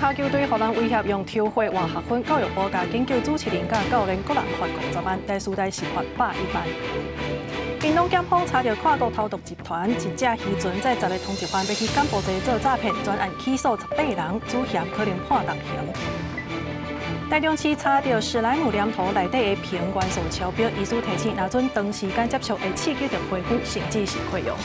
卡球队互人威胁用抽血换学分，教育部甲研究主持人甲教练各人罚50万，第四代是罚110万。屏东检方查到跨国偷渡集团一只渔船在10个通缉犯要去柬埔寨做诈骗，专案起诉18人，主嫌可能判重刑。台中市查到史莱姆念头内底的碼元素超标，医师提醒，若准长时间接触会刺激到皮肤，甚至是溃疡。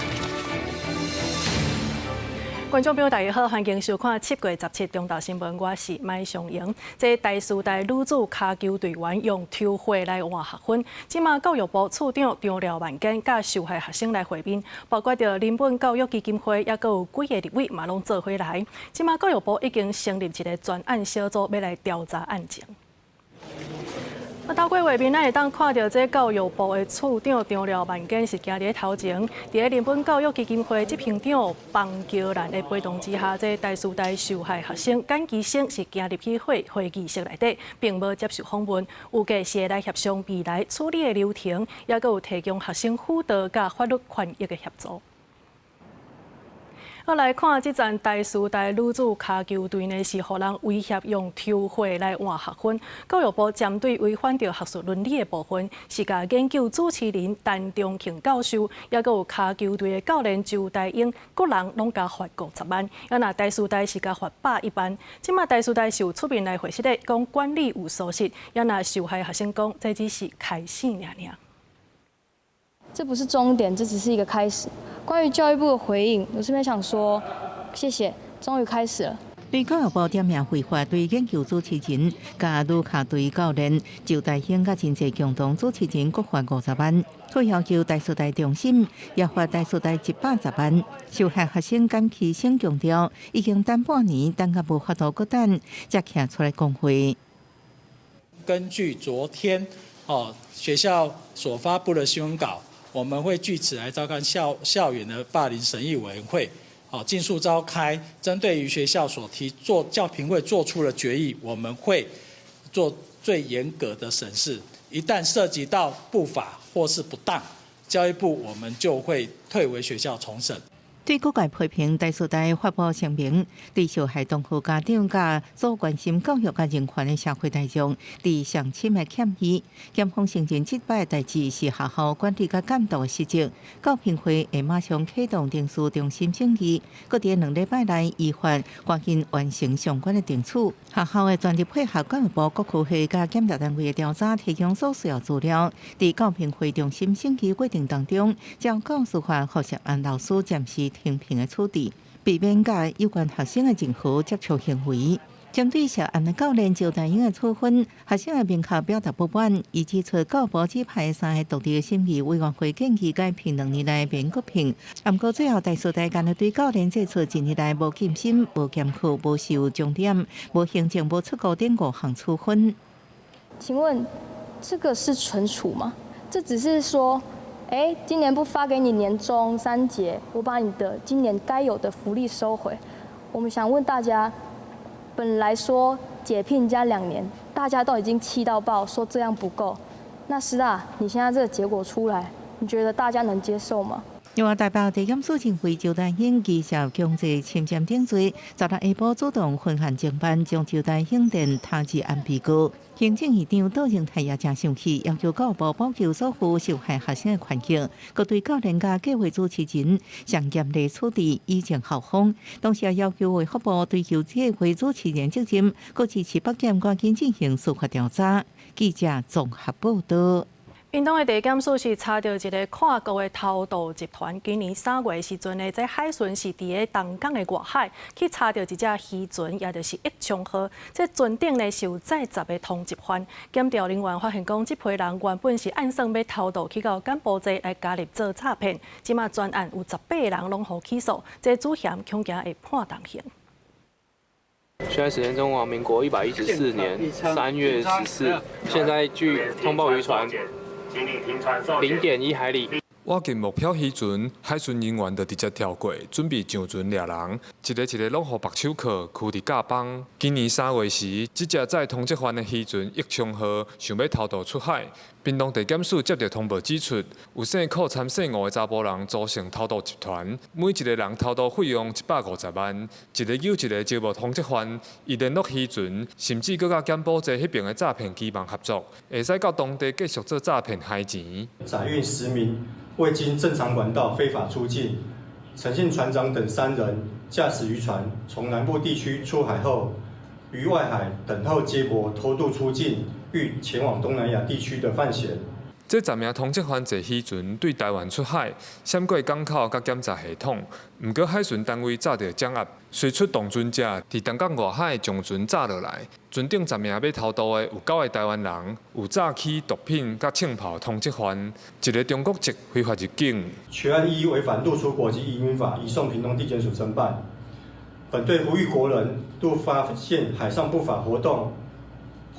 观众朋友，大家好，欢迎收看7月17中昼新闻，我是麦尚莹。这第四代女子卡球队员用抽血来换学分，即马教育部处长张廖万坚甲受害学生来会面，包括着人本教育基金会，也阁有几个立委嘛拢做伙来。即马教育部已经成立一个专案小组，要来调查案情。透过画面，咱会当看到这教育部的处长张廖万坚是行伫头前，伫日本教育基金会执行长邦桥兰的陪同之下，这第四代受害学生简其生是行入去会议室内底，并无接受访问，有计是来协商未来处理的流程，也阁有提供学生辅导甲法律权益的协助。我来看这站第四代女子卡球队呢，是互人威胁用抽血来换学分。教育部针对违反着学术伦理的部分，是甲研究主持人陈忠庆教授，也阁有卡球队的教练周大英，各人拢加罚50万。也那第四代是加罚110万。即马第四代是有出面来回释的，讲管理有疏失。也那受害学生讲，这只是开始尔。这不是终点，这只是一个开始。关于教育部的回应，我这边想说，谢谢，终于开始了。对教育部点名违法对研究主持人、甲女卡队教练周大兴甲真济共同主持人各罚50万，佢要求第四代中心也罚第四代110万。受害学生简其生强调，已经等半年，等甲无法度搁等，才站出来讲话。根据昨天学校所发布的新闻稿。我们会据此来召开校园的霸凌审议委员会，尽速召开。针对于学校所教评会做出的决议，我们会做最严格的审视。一旦涉及到不法或是不当，教育部我们就会退回学校重审。对各界批评第四代发布声明，对受害当事家长甲所关心教育甲人权的社会大众，对上深的歉意。检方承认这摆代志是学校管理甲监督的失职，教评会会马上启动定事中心审议，搁伫2礼拜内依法赶紧完成相关的定处。学校会全力配合教育部各区系甲检察单位的调查，提供所需要资料。伫教评会中心审议过程当中，将教师法和涉案老师暂时停评的处置，避免甲有关学生的任何接触行为。针对涉案的教练周大英的处分，学生的面考表达不满，伊指出教部指派3个独立的审议委员会建议改评2年内免搁评，不过最后第四代干对教练这次1年内无尽心、无监考、无受重点、无行政、无出高等5项处分。请问这个是纯处吗？这只是说。今年不发给你年终3节，我把你的今年该有的福利收回。我们想问大家，本来说解聘加2年，大家都已经气到爆，说这样不够。那师大，你现在这个结果出来，你觉得大家能接受吗？另外，代表地检署指挥周大兴依照强制侵占定罪，16下晡主动分函侦办，将周大兴电他治安被告。行政院长杜荣泰也真生气，要求教育部保救所有受害学生的权益，佮对教练甲计划主持人上严厉处置，以正校风。同时也要求卫福部追究计划主持人责任，佮支持北检赶紧进行司法调查。记者综合报道。屏东的地检署是查到一个跨国的偷渡集团，今年3月时阵呢，这海巡是伫个东港的外海去查到一只渔船，也就是一冲号。这船顶呢是有载10个通缉犯。检调人员发现讲，这批人原本是按算要偷渡去到柬埔寨来加入做诈骗，即马专案有18个人拢予起诉，这主嫌恐惊会判重刑。现在时间中华民国114年3月14，现在据通报渔船0.1海里。我近目标时阵，海巡人员就直接跳过，准备上船抓人，一个拢互白手铐拘伫甲帮。今年3月时，这只载通缉犯的渔船益昌号想要偷渡出海，屏东地检署接到通报指出，有姓寇参姓吴的查甫人组成偷渡集团，每一个人偷渡费用150万，一个又一个招募通缉犯，以联络渔船，甚至搁甲柬埔寨迄边的诈骗机帮合作，会使到当地继续做诈骗害钱。载运10名。未经正常管道非法出境，陈姓船长等3人驾驶渔船从南部地区出海后，于外海等候接驳偷渡出境，欲前往东南亚地区的犯嫌。这10名通缉犯坐渔船对台湾出海，闪过港口甲检查系统，毋过海巡单位早就掌握，随出动船者伫东港外海将船炸落来。船顶10名要偷渡的有9个台湾人，有诈欺、毒品甲枪炮通缉犯，一个中国籍非法入境。全案依违反入出国及移民法，移送屏东地检署侦办。本队呼吁国人，若发现海上不法活动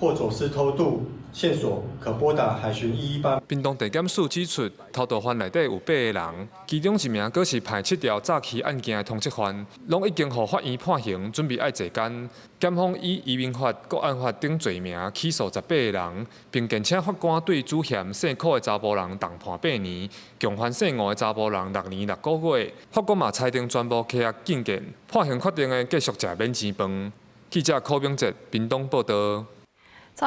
或走私偷渡线索，可拨打海巡118。屏东地检署指出，偷渡犯内底有8个人，其中1名阁是排7条诈欺案件的通缉犯，拢已经互法院判刑，准备爱坐监。检方以移民法、国安法等罪名起诉18个人，并建请法官对主嫌姓寇的查甫人重判8年，共犯姓吴的查甫人6年6个月。法官嘛裁定全部契约禁见，判刑确定的继续食免钱饭。记者柯炳哲，屏东报道。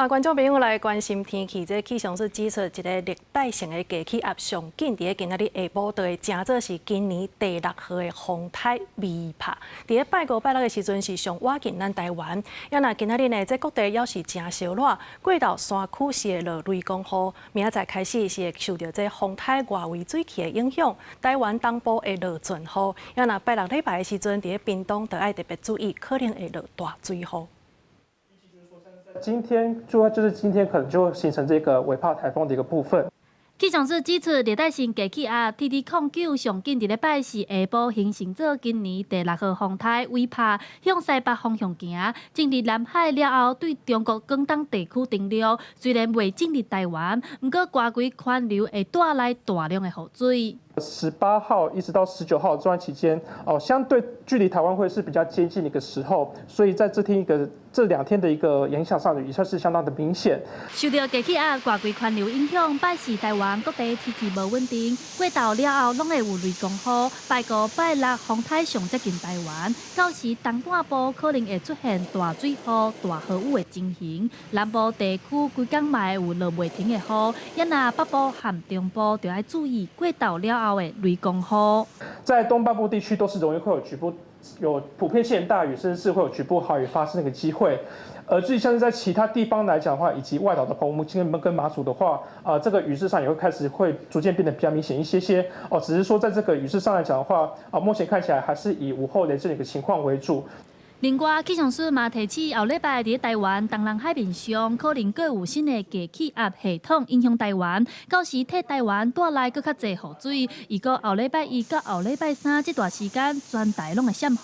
观众朋友来关心天气，这气象署指出，一个热带性的低气压上紧，伫今仔日下晡就会正做是今年第6号的风台微帕。伫个拜5、拜6的时阵是上倚近咱台湾，也若今仔日呢，这各地要是真烧热，过到山区是会落雷公雨，明仔载开始是会受到这风台外围水汽的影响，台湾东部会落阵雨，也若拜6礼拜的时阵，伫个屏东就要特别注意，可能会落大水雨。今天主要就是今天可能就会形成这个微帕台风的一个部分。气象署指出，热带性低气压 TD09上紧伫礼拜4下晡形成做今年第6号风台微帕，向西北方向行，进入南海了后，对中国广东地区登陆。虽然未进入台湾，不过外围环流会带来大量的雨水。18号一直到19号这段期间，相对距离台湾会是比较接近的一个时候，所以在这2天的一个影响上，也算是相当的明显。受到低气压外围环流影响，拜4台湾各地天气无稳定，过到了后拢会有雷公雨。拜5、拜6风台上接近台湾，到时东半部可能会出现大水雨、大豪雨的情形。南部地区规工嘛有落袂停的雨，也若北部和中部就要注意过到了后的雷公雨。在东半部地区都是容易会有普遍性大雨，甚至是会有局部豪雨发生的一个机会。至于像是在其他地方来讲的话，以及外岛的澎湖、金门跟马祖的话，这个雨势上也会逐渐变得比较明显一些。只是说在这个雨势上来讲的话，目前看起来还是以午后雷阵雨的情况为主。另外，气象署嘛提醒，后礼拜伫台湾东南海面上可能佫有新的低气压系统影响台湾，到时替台湾带来佫较侪雨水。如果后礼拜1到后礼拜3这段时间，全台拢会闪雨，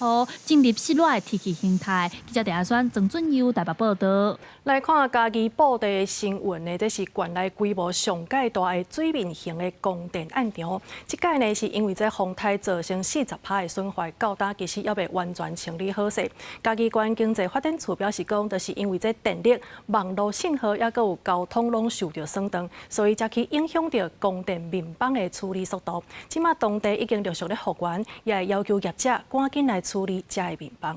进入湿热的天气形态。记者陈阿轩、郑准佑台北报道。来看家己布地的新闻呢，这是县内规模上界大的水面型的供电案场。这届呢是因为这风台造成40%的损坏，到今其实还未完全清理好势。嘉义县经济发展处表示讲，就是因为这电力、网络信号，也佮有交通拢受到损伤，所以才去影响到供电面板的处理速度。即马当地已经陆续咧复原，也会要求业者赶紧来处理这个面板。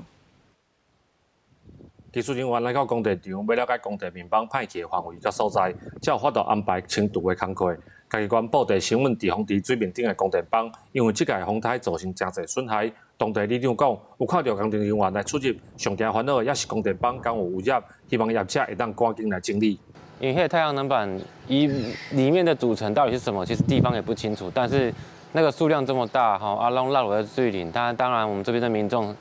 技术人员来到供电场，要了解供电面板歹去的范围甲所在，才有法度安排清除的工作。嘉义县布地新闻地方伫水面顶的供电板，因为即届风台造成真侪损害。当地里长讲，有看到工程人员来出入，上惊烦恼的也是供电板敢有污染，希望业者会当赶紧来清理。因为太阳能板里面的组成到底是什么，其实地方也不清楚。但是那个数量这么大，拢落落在水里，当然我们这边的民众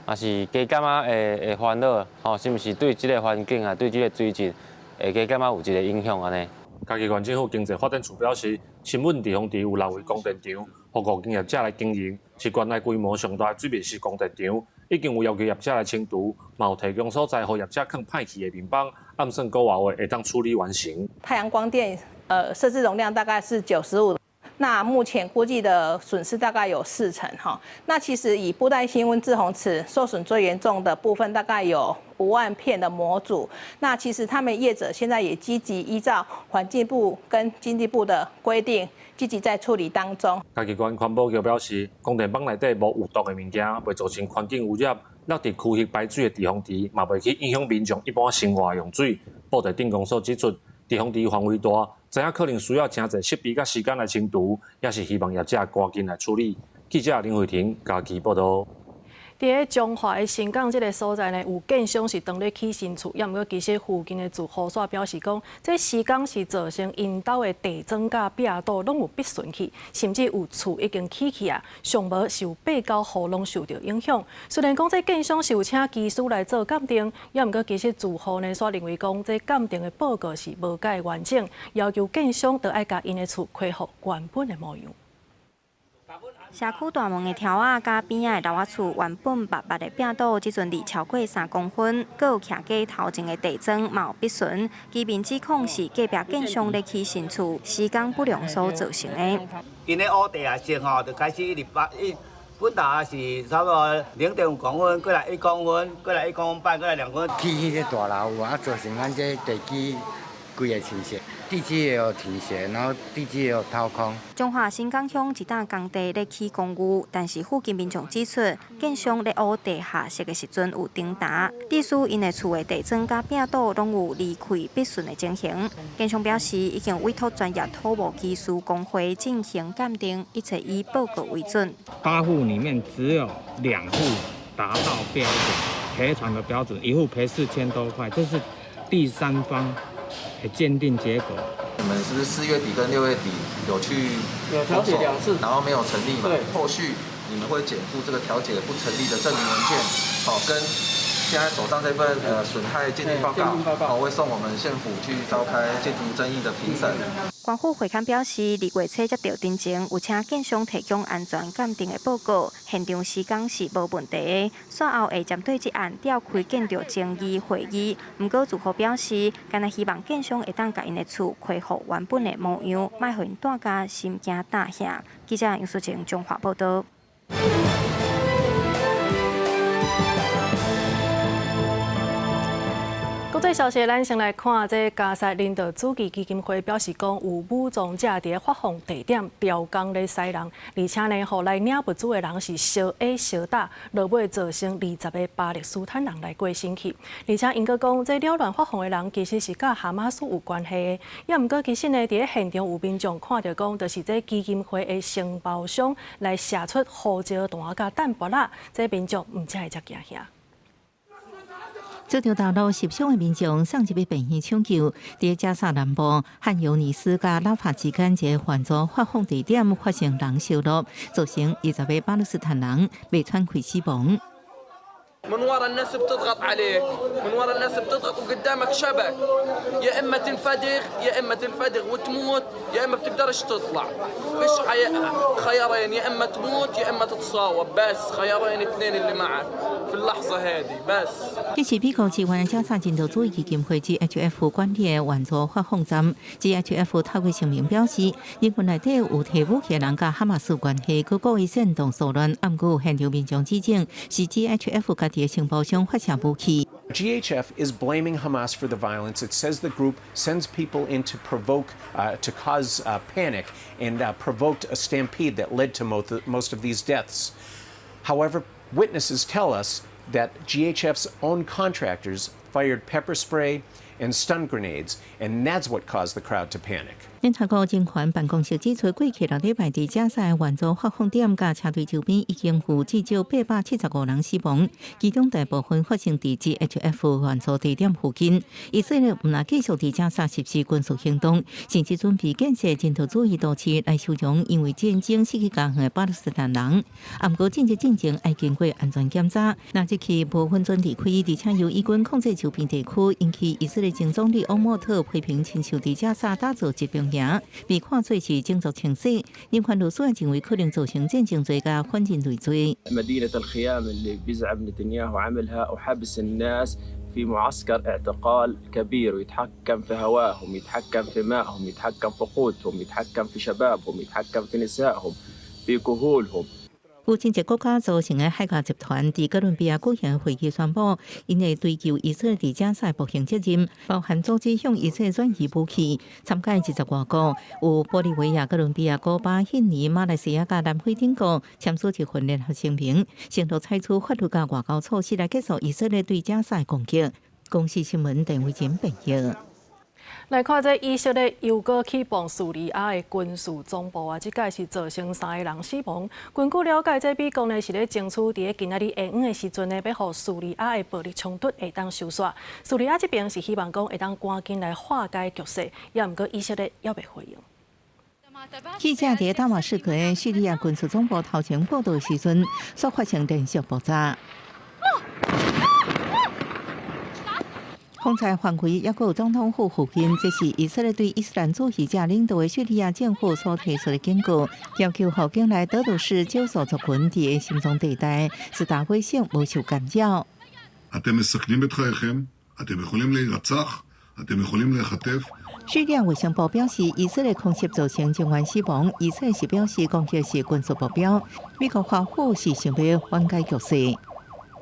也是加感觉会烦恼，是不是对这个环境啊，对这个水质会加感觉有一个影响安尼？嘉义县政府经济发展处表示，新闻地方有6位供电场，呼吁业者来经营，是县内规模上大的水面式供电场，已经有要求业者来清除，嘛有提供所在，予业者放歹去的面板，暗算5外会当处理完成。太阳光电设置容量大概是95。那目前估计的损失大概有40%哈。那其实以布袋新温志宏池受损最严重的部分，大概有5万片的模组。那其实他们业者现在也积极依照环境部跟经济部的规定，积极在处理当中。该机关环保局表示，供电棒内底无有毒的物件，袂造成环境污染。落伫区域排水的地方池，嘛袂去影响民众一般生活用水。布袋电工所指出，地方池范围大，知影可能需要真侪设备甲时间来清除，也是希望业者赶紧来处理。记者林慧婷家己报道。伫中华的新港这个所在呢，有建商是当咧起新厝，也毋过其实附近的住户所表示讲，这施工是造成因兜的地砖甲壁堵拢有必顺去，甚至有厝已经起去啊，上无是有8、9户拢受到影响。虽然讲这建商是有请技师来做鉴定，也毋过其实住户呢所认为讲，这鉴定的报告是无解完整，要求建商得爱甲因的厝恢复原本的模样。社区大门的条仔甲边仔的楼仔厝原本白白的壁堵，即阵离超过3公分，阁有徛过头前的地砖嘛有必损。居民指控是隔壁建商咧起新厝，施工不良所造成的。因咧乌地啊，先吼就开始本来是差不多0.5公分，过来1公分，过来1公分半，过来2公分。起迄个大楼啊，造成咱这地基规个倾斜。地基也有倾斜，然后地基也有掏空。中华新港乡一笪工地咧起公寓，但是附近民众指出，建商咧挖地下室的时阵有顶打，地使因的厝的地砖甲壁堵拢有离开必顺的情形。建商表示，已经委托专业土木技术工会进行鉴定，一切以报告为准。8户里面只有2户达到标准赔偿的标准，1户赔4000多块，这是第三方的鉴定结果。你们是不是4月底跟6月底有去调解2次，然后没有成立嘛？对，后续你们会检附这个调解不成立的证明文件，好，跟现在手上这份损害鉴定报告，好，会送我们县府去召开建筑争议的评审。官府会刊表示，2月初接到真情，有请建商提供安全鉴定的报告，现场施工是无问题的。随后会针对这案召开建筑争议会议。不过住户表示，干那希望建商会当甲因的厝恢复原本的模样，莫互因大家心惊胆吓。记者杨淑晴中华报道。国际消息，咱先来看这加沙人道主义基金会表示讲，有武装者伫发放地点雕工咧杀人，而且呢，互来领物资的人是相挨相打，落尾造成20个巴勒斯坦人来过身去。而且因阁讲，这扰乱发放的人其实是甲哈马斯有关系的，也毋过其实呢，伫现场有民众看到讲，就是这基金会的承包商来射出呼椒弹甲弹箔仔，这民众毋才会遮惊吓。这条道路受伤的民众送入病院抢救。在加沙南部汉尤尼斯甲拉法之间一个援助发放地点发生人烧落，造成20个巴勒斯坦人被喘气死亡。من ورا الناس بتضغط عليك، من ورا الناس بتضغط وقدامك شبك، يا اما تنفدغ يا اما تنفدغ وتموت يا اما بتقدرش تطلع، فيش خيارين، يا اما تموت يا اما تتصاوب، بس خيارين اثنين اللي معك في اللحظة هذه بس。这是美国支援加沙人道主义基金会 GHF 管理的援助发放站。GHF 透过声明表示，人群内底有提武器人甲哈马斯关系，佮故意煽动骚乱。暗过现场民众指证是 GHF 家己的承包商发射武器。GHF is blaming Hamas for the violence. It says the group sends people in to provoke, to cause panic, and provoked a stampede that led to most of these deaths. However, witnesses tell us that GHF's own contractors fired pepper spray and stun grenades, and that's what caused the crowd to panic. 联合国人权办公室指出，过去6礼拜伫加沙援助发放点甲车队周边已经有至少875人死亡，其中大部分发生伫 GHF 援助地点附近。以色列毋但继续伫加沙实施军事行动，甚至准备建设人道主义都市来收容因为战争失去家园的巴勒斯坦人。不过，政治进程要经过安全检查，那即起无分准地区，而且由以军控制周边地区，引起以色列前总理欧莫特批评亲手伫加沙打造疾病。被看作是种族清洗，人权律师认为可能造成战争罪甲反人类罪。مدينة الخيام اللي بيزعم نتنياهو عملها وحبس الناس في معسكر اعتقال كبير ويتحكم في هواهم، يتحكم في مائهم، يتحكم في قوتهم، يتحكم في شبابهم، يتحكم في نسائهم، في كهولهم。有真济国家组成的海牙集团伫哥伦比亚举行会议宣布，因会追究以色列伫加沙暴行责任，包含组织向以色列转移武器。参加20外国，有玻利维亚、哥伦比亚、古巴、印尼、马来西亚甲南非等国签署一份联合声明，承诺采取法律甲外交措施来结束以色列对加沙的攻击。公视新闻陈伟珍报道。来看这以色列又搁起爆叙利亚的军事总部啊，即届是造成3个人死亡。根据了解，这美国呢是咧争取伫咧今仔日下午的时阵呢，要互叙利亚的暴力冲突会当收煞。叙利亚这边是希望讲会当赶紧来化解局势，也毋过以色列也未回应。记者伫大马士革的叙利亚军事总部头前报道时阵，所发生连续爆炸。轰炸范围也有总统府附近，这是以色列对伊斯兰主义者领导的叙利亚政府所提出的警告，要求附近来德鲁士少数族群伫心中地带是大威胁无受干扰。叙利亚卫生部表示，以色列空袭造成警员死亡，以色列是表示攻击是军事目标，美国华府是想要缓解局势。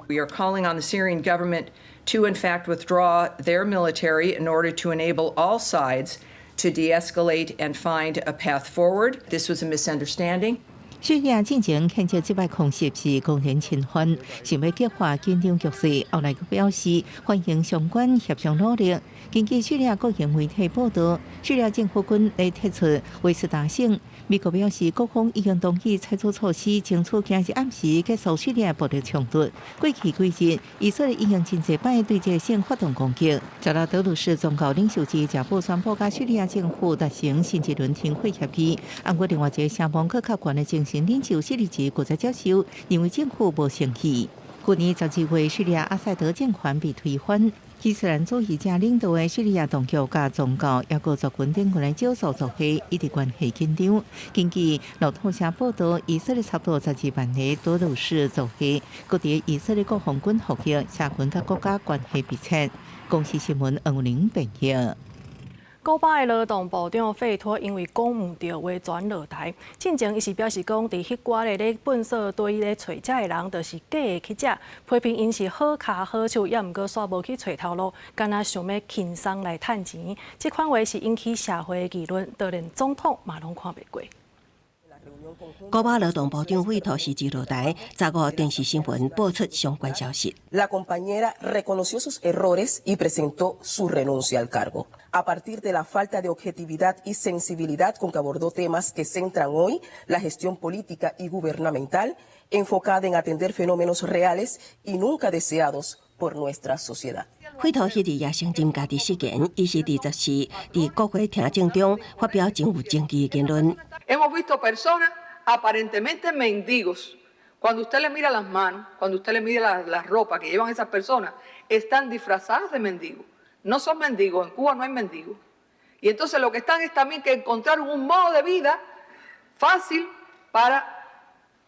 We are calling on the Syrian government to, in fact, withdraw their military in order to enable all sides to de-escalate and find a path forward. This was a misunderstanding. 叙利亚进前谴责这摆空袭是公然侵犯，想要激化紧张局势。后来佢表示欢迎相关协商努力。根据叙利亚国营媒体报道，叙利亚政府军来提出维持达成。美国表示，各方已经同意采取措施，争取今日暗时结束叙利亚暴力冲突。过去几日，以色列已经真济摆对这个省发动攻击。遭到德鲁士宗教领袖之贾布宣布，甲叙利亚政府达成新一轮停火协议。按过另外一个声望更较悬的精神领袖西里吉搁再接受，认为政府无诚意。去年12月，叙利亚阿塞德政权被推翻。伊斯兰主义者领导的叙利亚当局甲宗教也各族群等来少数族裔，一直关系紧张。根据路透社报道，以色列差不多12万个德鲁士族裔，各地以色列国防军服役，社群甲国家关系密切。公视新闻黄玲报道。古巴的劳动部长费托因为讲唔对话转落台，进前伊是表示讲，伫迄寡个咧粪扫堆咧找遮个人，就是假的去遮，批评因是好脚好手，也毋过煞无去找头路，干那想要轻松来趁钱。这款话是引起社会的议论，就连总统嘛拢看袂过。古巴劳动部长费托是日落台，15电视新闻播出相关消息。La compañera reconoció sus errores y presentó su renuncia al cargo. A partir de la falta de objetividad y sensibilidad con que abordó temas que centran hoy la gestión política y gubernamental, enfocada en atender fenómenos reales y nunca deseados por nuestra sociedad. 费托迄日也承认家己失言，伊是24伫国会听证中发表真有争议的言论。Hemos visto personas aparentemente mendigos. Cuando usted le mira las manos, cuando usted le mira la ropa que llevan esas personas, están disfrazadas de mendigos. No son mendigos, en Cuba no hay mendigos. Y entonces lo que están es también que encontraron un modo de vida fácil para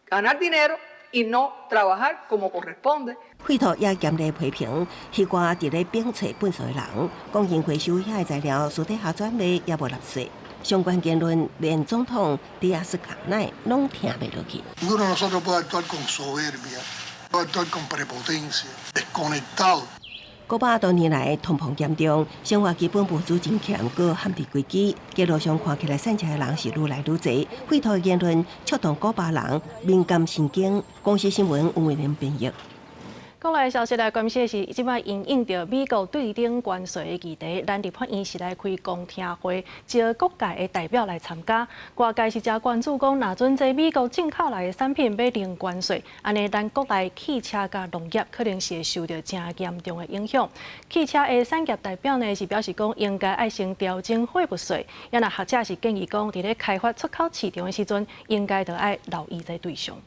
ganar dinero y no trabajar como corresponde. 费托也严厉批评迄寡伫咧摒找粪扫的人，讲因回收遐个材料私底下转卖也无纳税。相关言论连总统迪亚斯卡奈拢听袂落去。Ninguno de nosotros puede actuar con soberbia, puede actuar con prepotencia, desconectado. 古巴多年来通膨严重，生活基本物资真欠，搁限制规矩，街路上看起来善车的人是愈来愈多。费托言论触动古巴人敏感神经。公视新闻黄伟玲编译。国内消息来关心的是，即摆因应着美国对顶关税的议题，咱立法院是来开公听会，招各界的代表来参加。外界是真关注讲，若准这美国进口来的产品要零关税，安尼咱国内汽车甲农业可能是会受到真严重的影响。汽车的产业代表呢是表示讲，应该爱先调整货物税，也若学者是建议讲，伫咧开发出口市场的时阵，应该着爱留意这对象。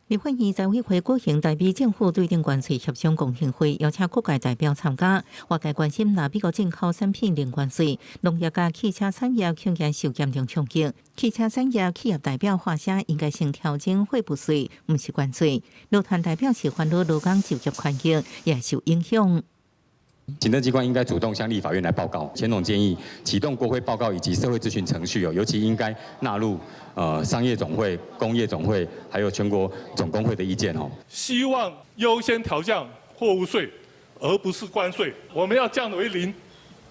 立法院财委会举行台美政府对顶关税协商公听会，邀请各界代表参加。外界关心，若美国进口产品零关税，农业甲汽车产业恐惊受严重冲击。汽车产业企业代表话声应该先调整货物税，毋是关税。劳团代表是烦恼劳工就业环境也受影响。行政机关应该主动向立法院来报告。钱总建议启动国会报告以及社会咨询程序尤其应该纳入商业总会、工业总会还有全国总工会的意见希望优先调降货物税，而不是关税。我们要降为0，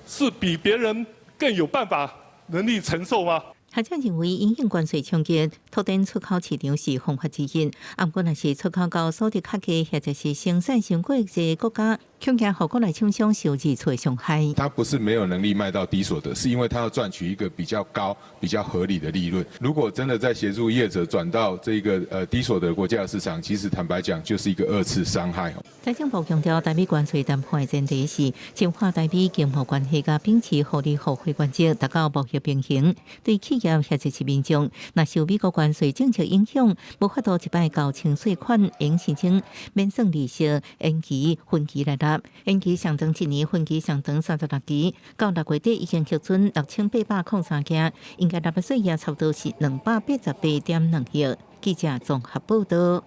是比别人更有办法能力承受吗？学者认为，因应关税冲击，土地出口市场是方法之一。不过，若是出口到所得较低或者是生产成果嘅国家，恐惊后国内厂商受二次伤害。他不是没有能力卖到低所得，是因为他要赚取一个比较高、比较合理的利润。如果真的在协助业者转到这个低所得国家的市场，其实坦白讲，就是一个2次伤害。财政部强调，台美关税谈判的前提是强化台美经贸关系，甲秉持互利互惠原则，达到贸易平衡。对企业或者是民众，若受美国关税政策影响，无法度一摆交清税款，应申请免算利息、延期、分期来纳。延期上长1年，分期上长36期。到6月底已经核准6803件，应该纳的税也差不多是288.2亿。记者综合报道。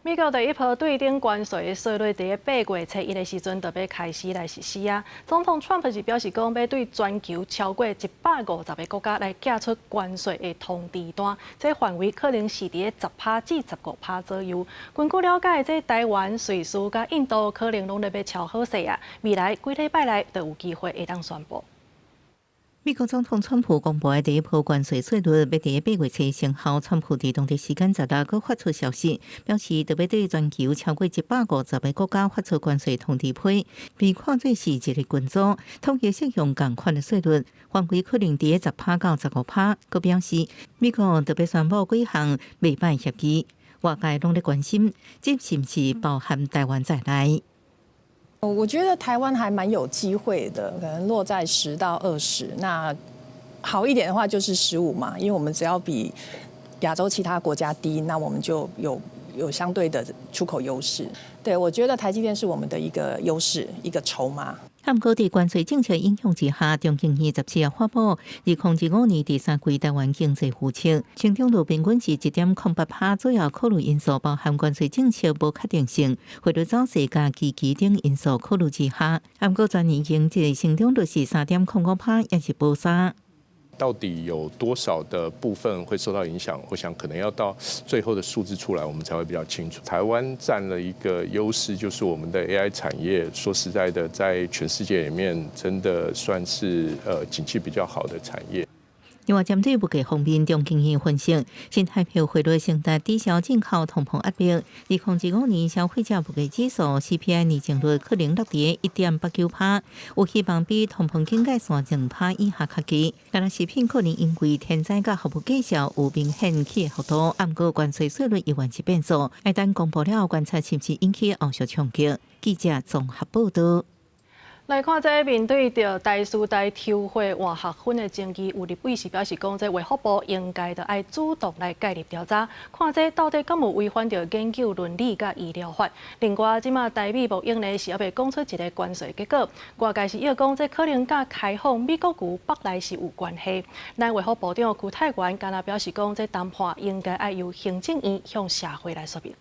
美国第一波对顶关税税率伫8月初1的时阵，就要开始来实施啊。总统 Trump 是表示讲，要对全球超过150个国家来寄出关税的通知单，这范围可能是伫10%至15%左右。根据了解，这台湾、瑞士甲印度可能拢要超好势啊。未来几礼拜内就有机会会当宣布。美国总统川普公布的第一波关税税率要伫8月初生效。川普伫当地时间16日发出消息，表示特别对全球超过150个国家发出关税通知批，被看作是一个群组，统一适用同款的税率，范围可能伫10%到15%。佮表示，美国特别宣布几项袂歹协议，外界拢在关心，这是不是包含台湾在内？我觉得台湾还蛮有机会的，可能落在10到20。那好一点的话就是15嘛，因为我们只要比亚洲其他国家低，那我们就有相对的出口优势。对，我觉得台积电是我们的一个优势，一个筹码。不过，在关税政策影响之下，中经院24日发布，2015年第3季台湾经济预测，成长率平均是1.08%，主要考虑因素包含关税政策无确定性、汇率走势加基期等因素考虑之下。不过，全年经济成长率是3.05%，也是保守。到底有多少的部分会受到影响？我想可能要到最后的数字出来，我们才会比较清楚。台湾占了一个优势，就是我们的 AI 产业。说实在的，在全世界里面，真的算是景气比较好的产业。另外，针对物价方面，中经院分析，新台币汇率升达抵消进口通膨压力。2015年消费者物价指数 CPI 年增率可能落伫 1.89%， 有希望比通膨警戒线 2% 以下较低。但食品可能因为天灾甲服务介绍有明显起的幅度，不过关税税率依然是变数。一旦公布了，观察是不是引起后续冲击？记者综合报道。来看这面对着台师大抽血换学分的争议，有立委是表示讲，这卫福部应该着爱主动来介入调查，看这到底敢有违反着研究伦理甲医疗法。另外，即马台美贸易呢是还未讲出一个关税结果，外界是要讲这可能甲开放美国牛北来是有关系。咱卫福部长邱泰源敢若表示讲，这谈判应该爱由行政院向社会来说明。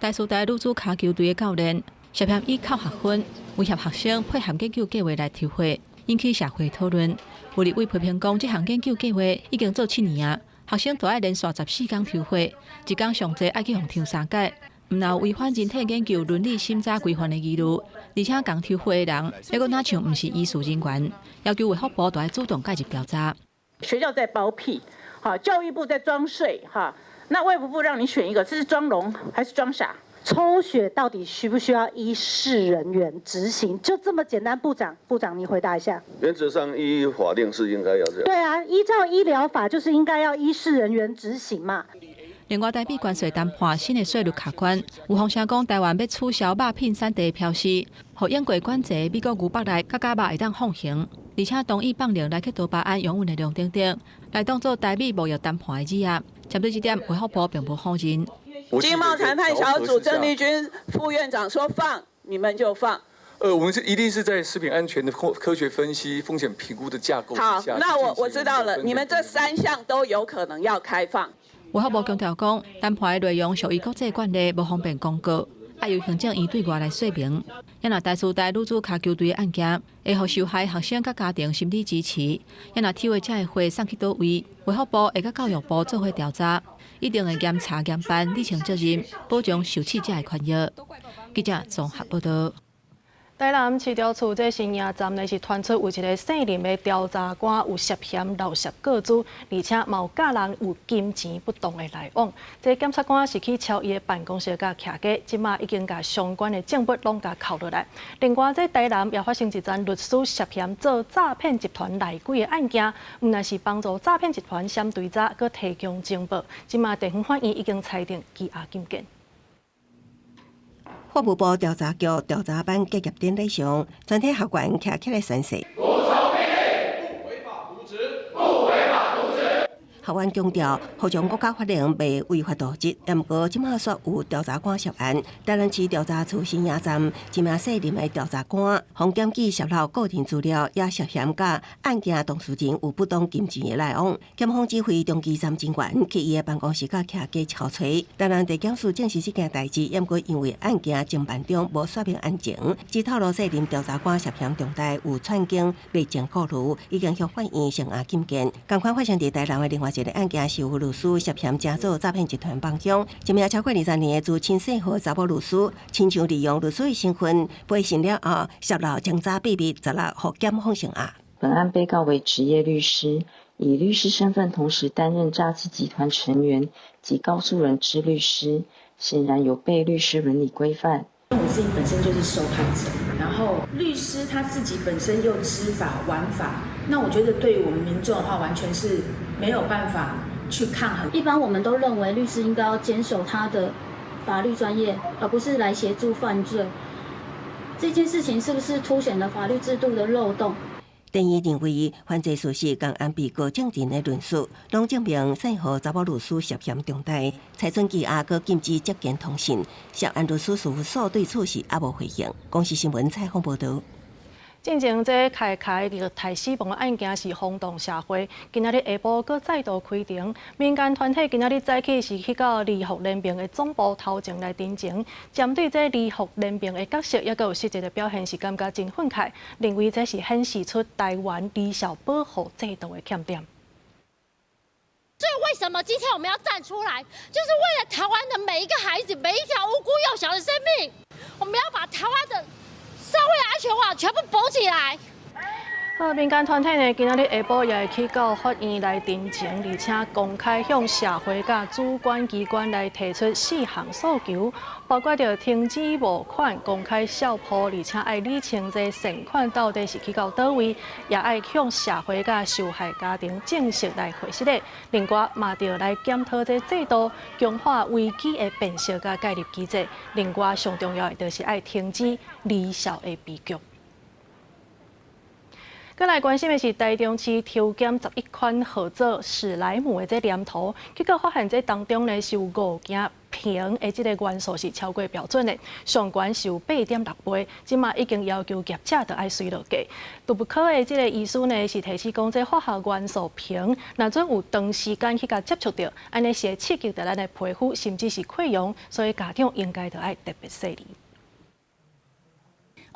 台师大女子卡球队的教练涉嫌以靠学分威胁学生配合研究计划来抽血，引起社会讨论。有立委批评讲，这项研究计划已经做7年啊，学生都要连续14天抽血，一天上侪爱去互抽3届，毋若有违反人体研究伦理审查规范的义务，而且共抽血的人还佫哪像毋是医术人员，要求卫福部都要主动介入调查。学校在包庇，教育部在装睡，那卫福部让你选一个，这是装聋还是装傻？抽血到底需不需要医事人员执行？就这么简单，部长你回答一下。原则上依法令是应该要这样。对啊，依照医疗法就是应该要医事人员执行嘛。另外，台美关税谈判新的税率卡关，有风声讲台湾要取消肉品产地标示，互英国管制美国牛北来甲肉会当放行，而且同意放量来去多巴胺拥有的量等等，来当做台美贸易谈判的指压。针对这点，卫福部并无否认。经贸谈判小组郑丽君副院长说放，你们就放。我们一定是在食品安全的科学分析、风险评估的架构之下。好，那我知道了，你们这3项都有可能要开放。卫福部强调讲，谈判的内容属于国际惯例，无方便公告。要由行政院对外来说明。也若台师大女子骹球队的案件，会互受害学生甲家庭心理支持。也若体会这个会送去倒位，卫福部会甲教育部做伙调查，一定会严查严办，理清责任，保障受试者的权益。记者综合报道。台南市调处这新营站呢是传出有一个姓林的调查官有涉嫌盗窃个资，而且有假人有金钱不当的来往。这检察官是去敲伊的办公室甲徛家，即马已经甲相关的证物拢甲扣落来。另外，这台南也发生一桩律师涉嫌做诈骗集团内鬼的案件，毋但是帮助诈骗集团闪对查，佮提供情报。即马地方法院已经裁定羁押禁见。法务部调查局调查班结业典礼上，全体学员徛起来宣誓。学员强调，好将国家法令未违法渎职，不过即马说有调查官涉案。台南市调查处新营站一名姓林的调查官，方检举泄露个人资料，也涉嫌甲案件当事人有不当金钱的来往。检方指挥中基站警员去伊的办公室甲徛家敲锤。台南地检署证实这件代志，不过因为案件侦办中无说明案情，只透露姓林调查官涉嫌重大有串经未经考虑，已经向法院声押禁见。同款发生在台南的另外一个案件是有律师涉嫌假造诈骗集团帮凶，一名超过20年的资深细号查某律师，亲像利用律师的身份背信了后，泄露侦查秘密，16予检方声押。本案被告为职业律师，以律师身份同时担任诈欺集团成员及告诉人之律师，显然有悖律师伦理规范。我自己本身就是受害者，然后律师他自己本身又知法玩法，那我觉得对于我们民众的话，完全是没有办法去抗衡。一般我们都认为律师应该要坚守他的法律专业，而不是来协助犯罪。这件事情是不是凸显了法律制度的漏洞？检院认为，犯罪事实共安被告证人的论述，拢证明姓何查某律师涉嫌重大，裁准羁押，佮禁止接见通信。涉案律师事务所对此事也无回应。公视新闻采访报道。进前这开个太死亡的案件是轰动社会，今仔日下晡佫再度开庭。民间团体今仔日早起是去到离合联盟的总部头前来တင်情，针对这离合联盟的角色，也佮有实际的表现是感觉真愤慨，认为这是显示出台湾离校保护制度的欠点。所以为什么今天我们要站出来，就是为了台湾的每一个孩子，每一条无辜幼小的生命，我们要把台湾的社会安全网全部补起来。民间团体呢，今仔日下晡也会去到法院来တင်情，而且公开向社会甲主管机关来提出4项诉求，包括着停止募款、公开校谱，而且爱理清这善款到底是去到倒位，也爱向社会甲受害家庭正式来回释的。另外，嘛着来检讨这制度，强化危机的辨识甲介入机制。另外，上重要的就是爱停止离校的悲剧。再来关心的是台中市抽检11款号做史莱姆的这念头，结果发现这当中呢是有5件碼的这个元素是超过标准的，上悬是有8.6倍，即马已经要求业者着爱随落价。杜不科的这个医师呢是提示讲，这化学元素碼，若准有长时间去甲接触到，安尼是会刺激着咱的皮肤，甚至是溃疡，所以家长应该着爱特别细腻。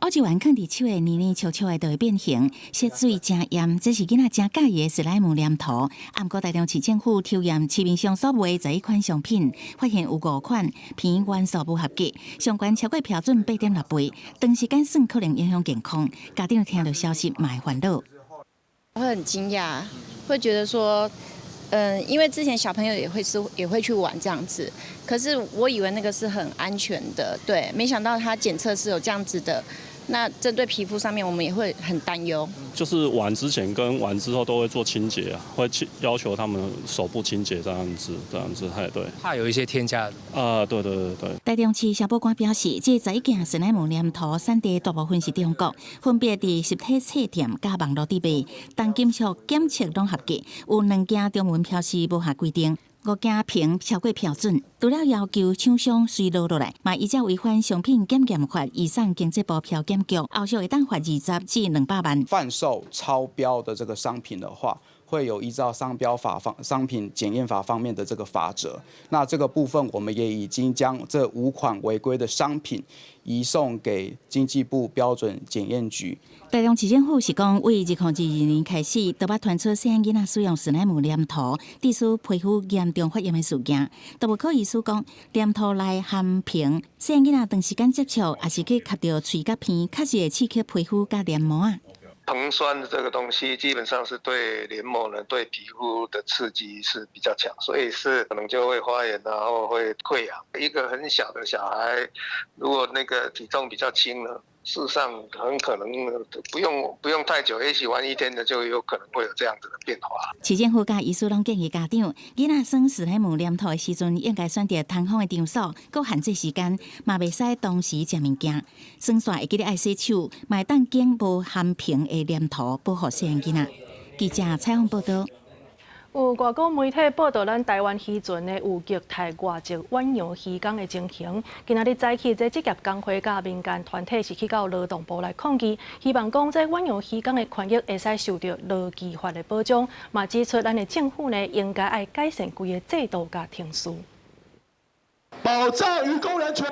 乌鸡丸放伫手的黏黏稠稠的，就会变形，色水真艳。这是囡仔真介意的史莱姆黏土。不过台中市政府抽验市面上所卖11款商品，发现有5款碼元素不合格，上悬超过标准8.6倍，长时间算可能影响健康。家长听到消息，蛮烦恼。会很惊讶，会觉得说，因为之前小朋友也会去玩这样子，可是我以为那个是很安全的，对，没想到他检测是有这样子的。那针对皮肤上面，我们也会很担忧。就是玩之前跟玩之后都会做清洁啊，会要求他们手部清洁这样子，哎对。怕有一些添加。对。台中市消保官表示，这11件史莱姆黏土产地大部分是中国，分别伫实体册店甲网络伫卖，但金属检测拢合格，有2件中文标示无合规定。5件碼超过标准，除了要求厂商随落落来，嘛依照违反商品检验法移送经济部票检局，后续会当罚20至200万。贩售超标的这个商品的话，会有依照商标法商品检验法方面的这个罚则。那这个部分我们也已经将这5款违规的商品移送给经济部标准检验局。台中市政府是讲，为2022年开始，都捌传出细汉囡仔使用史莱姆黏土，致使皮肤严重发炎的事件。都无可医师讲，黏土内含硼，细汉囡仔长时间接触，也是去吸到喙甲片，确实会刺激皮肤甲黏膜啊。硼酸这个东西基本上是对黏膜呢、对皮肤的刺激是比较强，所以是可能就会发炎，然后会溃疡。一个很小的小孩，如果那个体重比较轻呢，事实上很可能不用太久，也许玩1天的就有可能会有这样子的变化。市政府甲医师拢建议家长，囡仔耍史莱姆黏土的时阵，应该选择通风的场所，佮限制时间，嘛袂使同时食物件。耍煞会记得爱洗手，嘛会当拣无含硼的黏土，保护细汉囡仔。记者采访报道。有外国媒体报道，咱台湾渔船的有击退外籍远洋渔港的情形。今仔日早起，这职业工会甲民间团体是去到劳动部来抗议，希望讲这远洋渔港的权益会使受到劳基法的保障。嘛指出，咱的政府呢应该爱改善规个制度甲程序，保障渔工人权，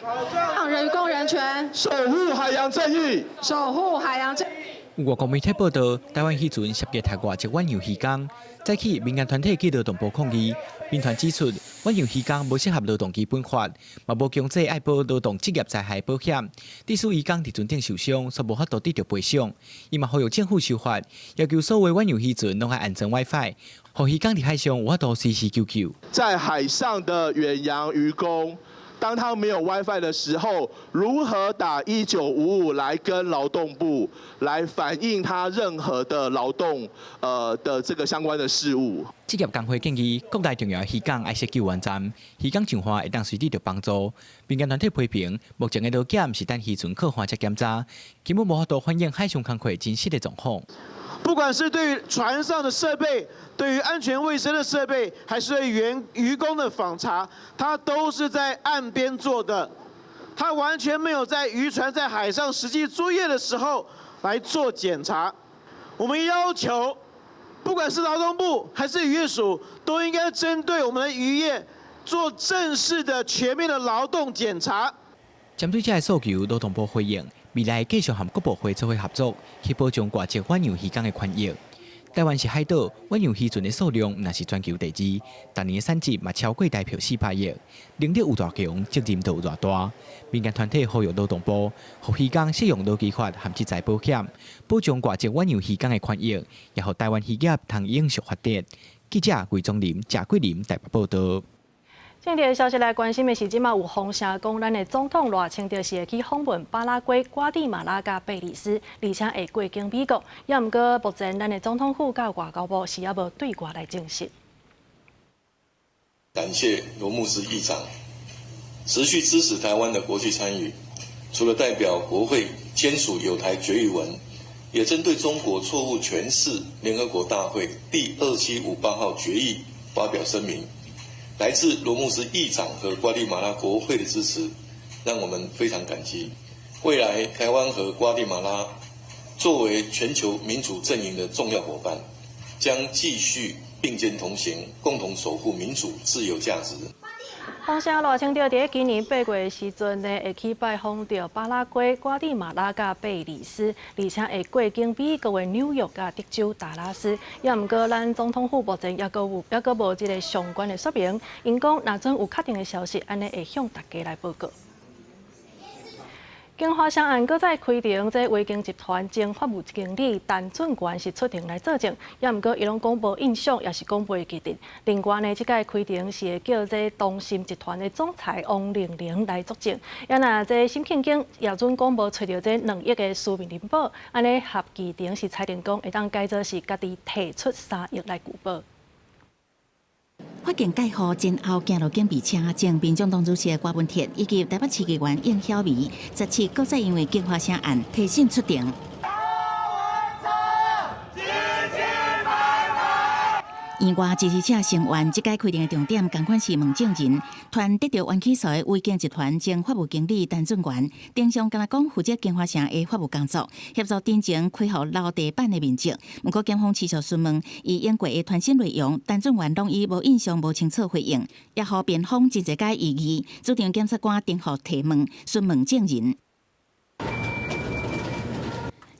保障渔工人权，守护海洋正义，守护海洋正义。有外国媒体报道，台湾渔船涉及泰外籍远洋渔港，早起民间团体去劳动部抗议。民团指出，远洋渔港无适合劳动基本法，嘛无强制爱保劳动职业灾害保险，致使渔港伫船顶受伤，所无法度得到赔偿。伊嘛呼吁政府修法，要求所有远洋渔船拢爱安装 WiFi， 互渔港伫海上有法度随时求救。在海上的远洋渔工，当他没有 WiFi 的时候，如何打1955来跟劳动部来反映他任何的劳动的这个相关的事务？职业工会建议各大重要渔港爱设救援站，渔港上岸会当随时得帮助。民间团体批评，目前的劳检是等渔船靠岸才检查，根本无法度反映海上工课真实的状况。不管是对于船上的设备，对于安全卫生的设备，还是对渔工的访查，它都是在岸边做的，它完全没有在渔船在海上实际作业的时候来做检查。我们要求，不管是劳动部还是渔业署，都应该针对我们的渔业做正式的、全面的劳动检查。针对这个诉求，劳动部回应，未来继续和各部会做伙合作，去保障外籍远洋渔港的权益。台湾是海岛，远洋渔船的数量那是全球第2，当年的产值嘛超过台票400亿，能力有多强，责任就有多大。民间团体呼吁劳动部，互渔港适用劳基法和职灾保险，保障外籍远洋渔港的权益，也互台湾渔业通永续发展。记者魏宗林、贾桂林台北报道。正伫消息来关心的是，即马有风声讲，咱的总统热清就是会去访问巴拉圭、瓜地马拉甲贝里斯，而且会过境美国。也毋过，目前咱的总统府甲外交部是也无对外来证实。感谢罗慕斯议长持续支持台湾的国际参与，除了代表国会签署友台决议文，也针对中国错误诠释联合国大会第2758号决议发表声明。来自罗慕斯议长和瓜地马拉国会的支持，让我们非常感激。未来，台湾和瓜地马拉作为全球民主阵营的重要伙伴，将继续并肩同行，共同守护民主自由价值。风声热清着，伫今年8月的时阵呢，会去拜访到巴拉圭、瓜地马拉甲贝里斯，而且会过境美国的纽约甲德州达拉斯。也毋过，咱总统府目前也阁无即个相关的说明。因讲，若准有确定的消息，安尼会向大家来报告。经华商案搁再开庭，这维京集团前法务经理陈俊权是出庭来作证，也毋过伊拢讲无印象，也是讲袂记得。另外呢，即届开庭是会叫这东信集团的总裁王玲玲来作证。也若这审庆警也准讲无找到这2亿的私密银宝，安尼合议庭是裁定讲会当改做是家己提出3亿来举报。法警介护前后行路警备车前民众党主席郭文铁以及台北市议员应晓薇，17搁再因为警花声案提审出庭。院外支持者成员即届开庭的重点，同款是问证人。团得到原起诉的威建集团前法务经理陈俊元，丁上敢若讲负责金华城的法务工作，协助真情开予留地板的面积。不过检方持续询问伊演过的传讯内容，陈俊元拢以无印象、无清楚回应，也予辩方真侪解异议。主场检察官丁予提问，询问证人。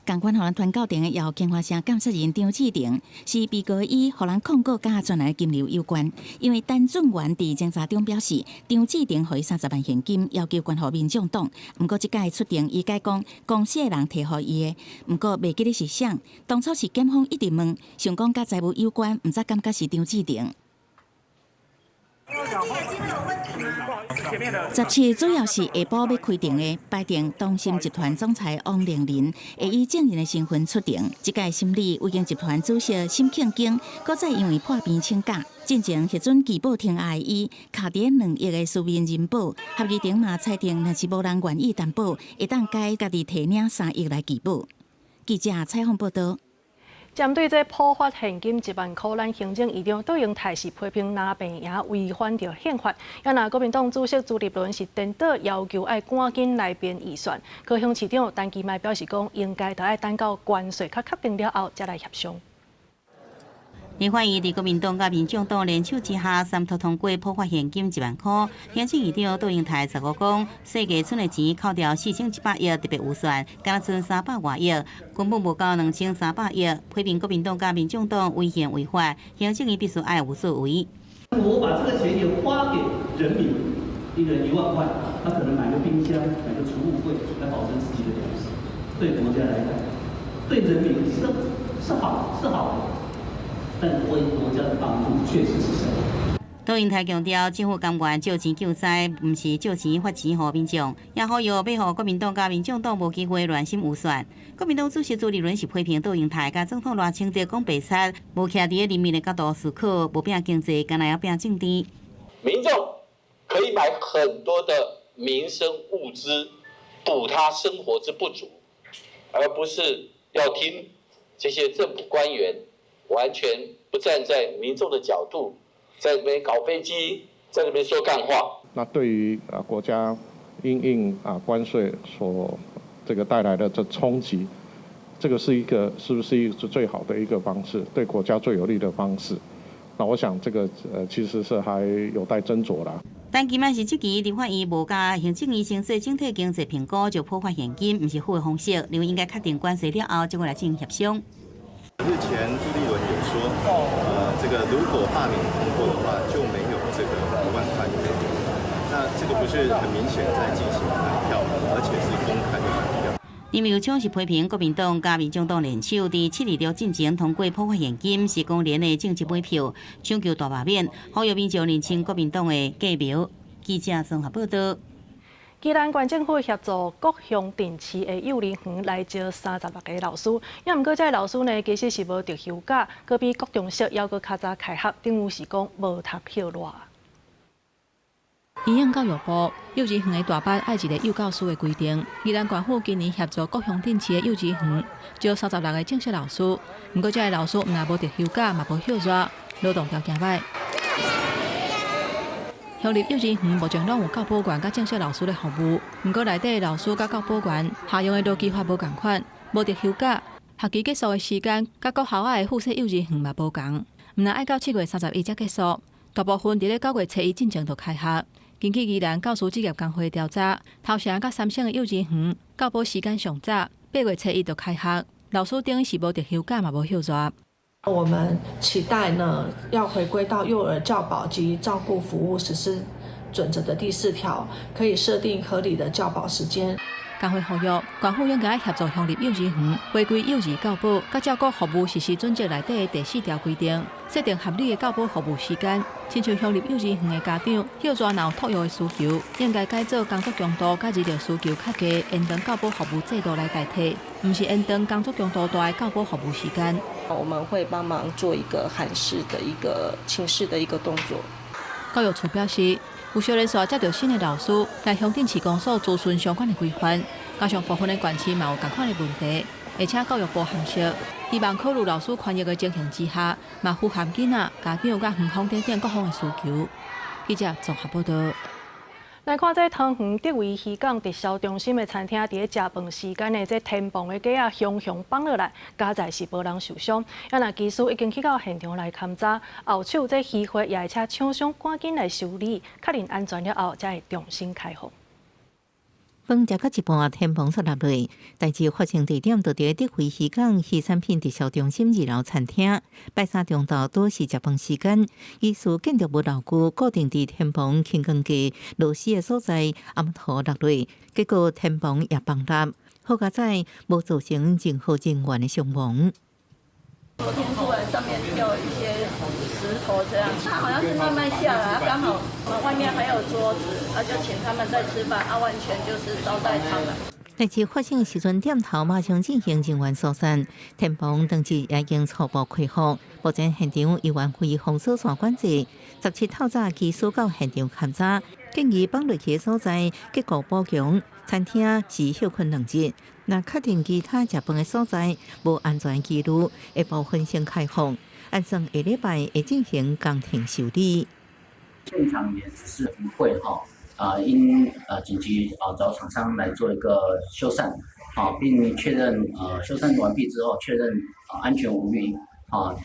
共款互人传告庭的由金华城监察人张志廷是被告以互人控告甲专案金流有关，因为陈俊元伫侦查中表示，张志廷予伊30万现金，要求捐予民众党。不过即届出庭，伊改讲公司的人摕予伊的，不过袂记得是谁。当初是检方一直问，想讲甲财务有关，毋知感觉是张志廷。17主要是下晡要开庭的，摆定东鑫集团总裁王玲玲会以证人的身份出庭。即届审理威经集团主席沈庆京，搁再因为破病请假，进前核准寄保庭外伊，卡伫2亿的私人人保，合议庭嘛裁定，若是无人愿意担保，会当该家己提领3亿来寄保。记者采访报道。针对这普发现金1万块，咱行政院长杜永泰是批评拿病赢违反着宪法。也那国民党主席朱立伦是颠倒要求爱赶紧来编预算。高雄市长陈其迈表示讲，应该得爱等到关税较确定了后才来协商。立法院伫国民党甲民众党联手之下，三读通过普发现金1万块。行政院长杜永泰15讲，世界村的钱扣掉4700亿特别预算，敢若剩300多亿，根本无够2300亿。批评国民党甲民众党违宪违法，行政院必须爱有作为。我把这个钱也花给人民，一人1万块，他可能买个冰箱、买个储物柜来保存自己的粮食。对国家来讲，对人民是好的。但为国家的帮助确实是少。杜永泰强调，政府甘愿借钱救灾，不是借钱发钱予民众，也呼吁要予国民党甲民众党无机会乱心无算。国民党主席朱立伦是批评杜永泰甲总统赖清德讲白贼，无徛伫人民的角度思考，无拼经济，干那要拼政治。民众可以买很多的民生物资，补他生活之不足，而不是要听这些政府官员。完全不站在民众的角度，在这边搞飞机，在这边说干话。那对于国家因应关税所这个带来的这冲击，这个是不是一个最好的一个方式，对国家最有利的方式？那我想这个其实是还有待斟酌啦。但今麦是即期立法院无甲行政院先说整体经济评估就普发现金，不是好的方式，认为应该确定关税了后，再过来进行协商。日前朱立伦也说，这个如果罢免通过的话，就没有这个1万块可以领。那这个不是很明显在进行买票，而且是公开的买票。林佑昌是批评国民党甲民众党联手伫7日进前通过普发现金，是公联的政治买票，抢救大罢免，呼吁民众认清国民党的计谋。记者综合报道。宜兰县政府协助各乡镇市的幼儿园来招36个老师，也毋过这老师呢，其实是无得休假，搁比国中小还搁较早开学，等于是讲无读休热。营养教育部幼稚园的大班爱一个幼教师的规定，宜兰县府今年协助各乡镇市的幼稚园招36个正式老师，毋过这个老师毋但无得休假，嘛无休热，劳动条件歹。乡立幼稚园目前拢有教保员甲正式老师的服务，不过内底的老师甲教保员下用的劳基法无共款，无得休假，学期结束的时间甲各校外的附设幼稚园嘛无共，毋但爱到7月31才结束，大部分伫咧9月初1进前就开学。根据宜兰教师职业工会调查，头城甲3省的幼稚园教保时间上早，8月初1就开学，老师等于是无得休假嘛无休热。我们期待呢，要回归到幼儿教保及照顾服务实施准则的第4条，可以设定合理的教保时间。工会呼吁，县府应该协助乡立幼稚园回归幼儿教保甲照顾服务实施准则内底的第4条规定，设定合理的教保服务时间。亲像乡立幼稚园的家长，休热若有托幼的需求，应该改做工作强度甲日照需求较低延长教保服务制度来代替，不是延长工作强度大的教保服务时间。我们会帮忙做一个函释的一个请示的一个动作。教育处表示，有少年所接到新的老师来乡镇市公所咨询相关的规范，加上部分的县市嘛有同款的问题，而且教育部函释，希望考虑老师权益的情形之下，嘛符合囡仔、家长甲园方等各方的需求。记者综合报道。来看这桃园德维渔港直销中心的餐厅，伫咧食饭时间的这天棚的架啊，熊熊放落来，加在是无人受伤。啊，那技师已经去到现场来勘查，后手这渔货也会请厂商赶紧来修理，确认安全了后，才会重新开放。饭食到一半，天棚塌落来。代志发生地点就伫德维渔港渔产品直销中心2楼餐厅。拜三中昼都是食饭时间，疑似建筑物牢固固定伫天棚轻钢架螺丝的所在，暗头落落，结果天棚也崩塌。好佳在无造成任何人员的伤亡。昨天突然上面掉一些石头，这样它好像是慢慢下来，刚好外面还有桌子，就请他们在吃饭，完全就是招待他们。代志发生的时阵，店头马上进行人员疏散，天棚当时也已经初步恢复。目前现场已完恢封锁线管制。17透早技师到现场勘查，建议放落去的所在结构补强。餐厅是休困2日，若确定其他食饭的所在无安全记录，会部分先开放。按算下礼拜会进行工程修理。现场也只是不会因紧急找厂商来做一个修缮，并确认修缮完毕之后确认安全无虞，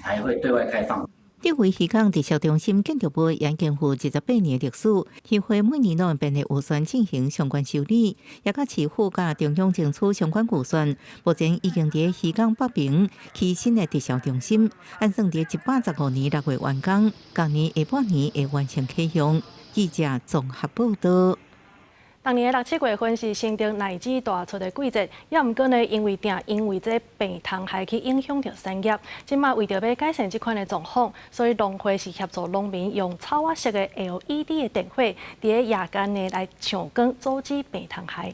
才会对外开放。德维渔港直销中心建筑物已经有28年历史，渔会每年都会编列预算进行相关修理，也甲市府甲中央争取相关预算。目前已经伫渔港北平起新的直销中心，按算伫115年6月完工，今年下半年会完成启用。记者综合报道。当年的6、7月份是生长奶子大出的季节，也毋过呢，因为这病虫害去影响着产业。即马为着要改善这款的状况，所以农会是协助农民用草瓦式的 LED 的电火，伫咧夜间呢来抢光，阻止病虫害。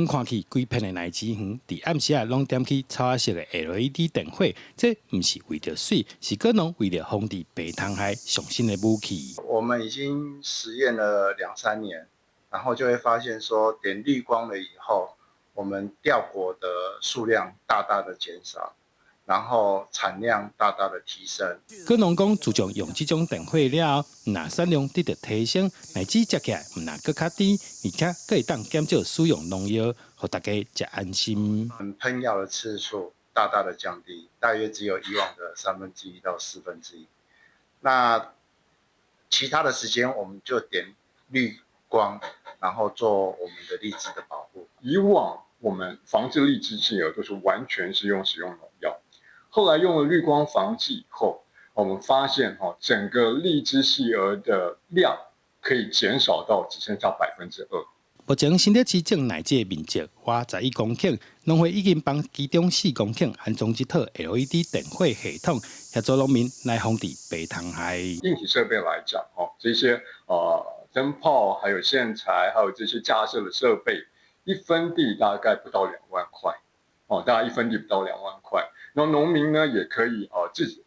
看起规片的奶子园，伫暗时拢点起草瓦式的 LED 电火，这毋是为着水，是可能为了防治病虫害上新的武器。我们已经实验了2、3年，然后就会发现说，点绿光了以后，我们吊果的数量大大的减少，然后产量大大的提升。果农讲，自从用这种电火了后，那产量得到提升，奶子食起来唔那更较低，而且可以当减少使用农药，让大家食安心。喷药的次数大大的降低，大约只有以往的1/3到1/4。那其他的时间我们就点绿光，然后做我们的荔枝的保护。以往我们防治荔枝细蛾都是完全是使用农药，后来用了绿光防治以后，我们发现整个荔枝细蛾的量可以减少到只剩下2%。目前新竹市种奶子的面积约11公顷，农会已经帮其中4公顷安装一套 LED 电火系统，协助农民来防治病虫害。硬体设备来讲，这些灯泡、还有线材、还有这些架设的设备，1分地大概不到2万块，大概1分地不到2万块。然后农民呢也可以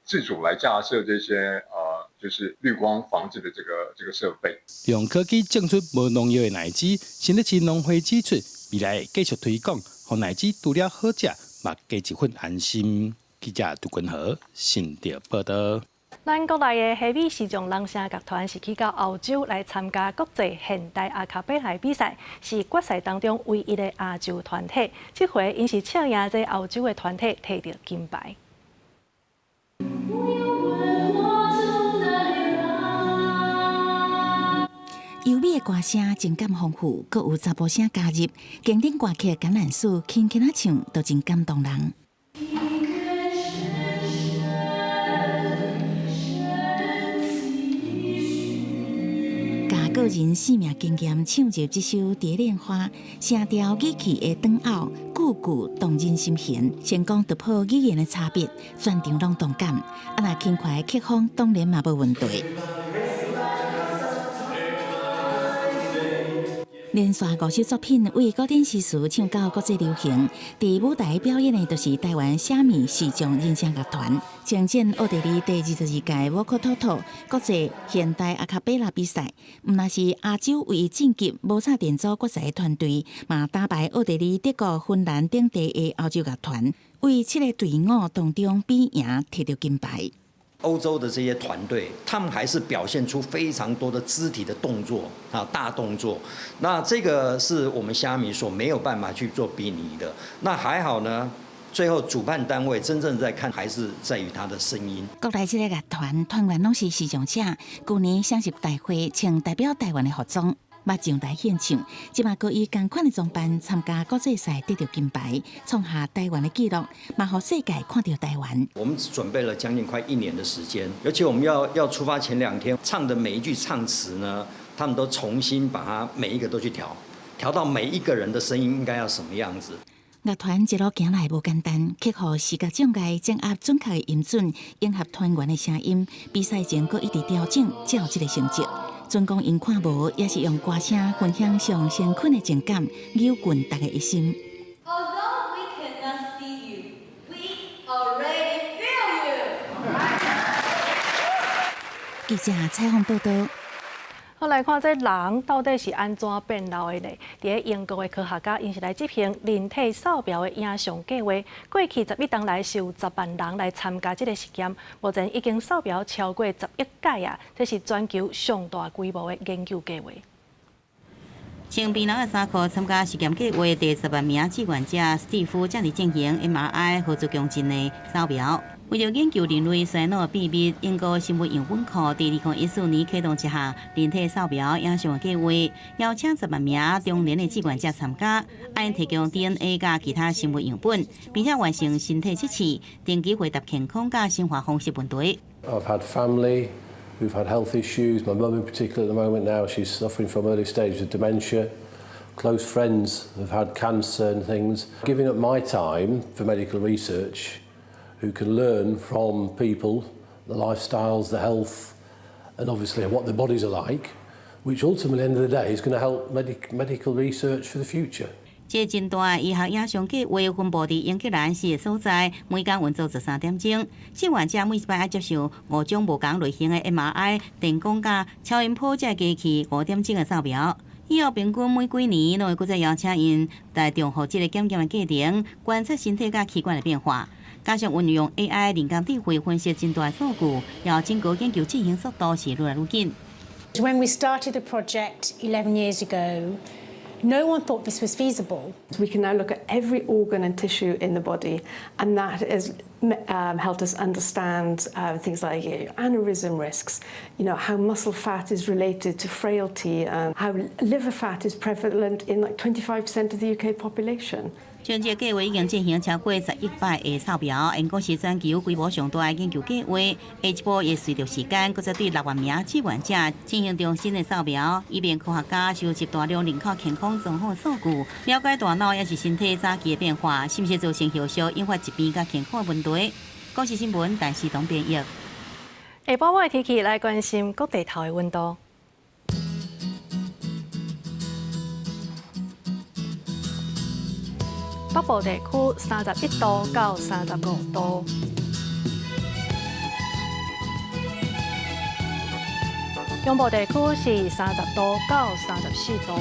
自主来架设这些就是绿光防治的这个设备。用科技种出无农药的奶子，新竹市农会指出，未来会继续推广，让奶子除了好食，嘛加一份安心。记者杜君和新竹报道。咱国内的虾米市场人声乐团是去到澳洲来参加国际现代阿卡贝拉比赛，是决赛当中唯一的亚洲团体。这回因是笑赢这澳洲的团体，摕到金牌。优美的歌声情感丰富，阁有查甫声加入，经典歌曲橄榄树轻轻啊唱，都真感动人。个人生命经验唱入这首《蝶恋花》，声调语气的转拗，句句动人心弦。成功突破语言的差别，全场拢同感。啊，那轻快的曲风当然嘛无问题。连续5首作品为古典诗词唱到国际流行，伫舞台表演的就是台湾虾米视障人声乐团，参战奥地利第22届沃克托托国际现代阿卡贝拉比赛。毋但是亚洲唯一晋级无差电组决赛团队，嘛打败奥地利、德国、芬兰等地的欧洲乐团，为7个队伍当中比赢，摕到金牌。欧洲的这些团队，他们还是表现出非常多的肢体的动作啊，大动作。那这个是我们虾米所没有办法去做比拟的。那还好呢，最后主办单位真正在看，还是在于他的声音。国内这个乐团团员拢是视障者，去年双十大会穿代表台湾的服装。捌上台献唱，即马佫以同款的装扮参加国际赛，得到金牌，创下台湾的纪录，嘛互世界看到台湾。我们准备了将近快1年的时间，而且我们要出发前2天唱的每一句唱词呢，他们都重新把它每一个都去调到每一个人的声音应该要什么样子。乐团一路行来无简单，克服视觉障碍，掌握准确的音准，迎合团员的声音。比赛前佫一直调整，才有这个成绩。尽管因看无，也是用歌声分享上辛苦的情感，扭转大家一心。记者采访报道。好，来看这人到底是安怎变老的呢？伫英国的科学家因是来执行人体扫描的影像计划，过去11年来受10万人来参加这个实验，目前已经扫描超过11届啊！这是全球上大规模的研究计划。穿槟榔的衫裤参加实验计划第10万名志愿者史蒂夫正伫进行 MRI 合作共振的扫描。为了研究人类衰老秘密，英国新闻样本库伫2014年启动一项人体扫描影像计划，邀请10万名中年的志愿者参加，按提供 DNA 甲其他生物样本，并且完成身体测试，定期回答健康甲生活方式问题。I've had family who've had health issues. My mum in particular at the moment now, she's suffering from early stages of dementia. Close friends have had cancer and things. Giving up my time for medical research, who can learn from people, the lifestyles, the health, and obviously what their bodies are like, which ultimately, at the end of the day, is going to help medical research for the future. 这真大医学影像计划分布伫英格兰4个所在，每天运作13点钟。志愿者每摆要接受5种无同类型的 MRI、电光甲超音波这机器5点钟的扫描。以后平均每几年拢会搁再邀请因来重复这个检验的过程，观察身体甲器官的变化。加上运用 AI 人工智慧分析真大数据，要整个研究进行速度是愈来愈紧。When we started the project 11 years ago, no one thought this was feasible. We can now look at every organ and tissue in the body, and that has helped us understand things like aneurysm risks, how muscle fat is related to frailty, and how liver fat is prevalent in like 25% of the UK population. 全这计划已经进行超过11摆的扫描，因讲是全球规模上大的研究计划。下一步也随着时间，搁再对6万名志愿者进行重新的扫描，以便科学家收集大量人口健康状况数据，了解大脑也是身体早期的变化，是不是造成后续引发疾病甲健康的问题。国际新闻，陈时东编译。下晡尾的天气来关心各地头的温度。北部地区31度到35度，中部地区是30度到34度，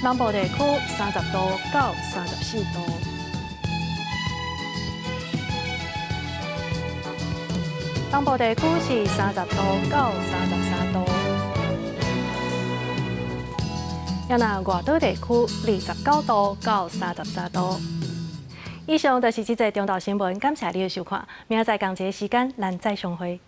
南部地区30度到34度，东部地区是30度到33度。也那外岛地区29度到33度。以上就是这则中岛新闻，感谢你的收看。明仔载同一个时间，咱再相会。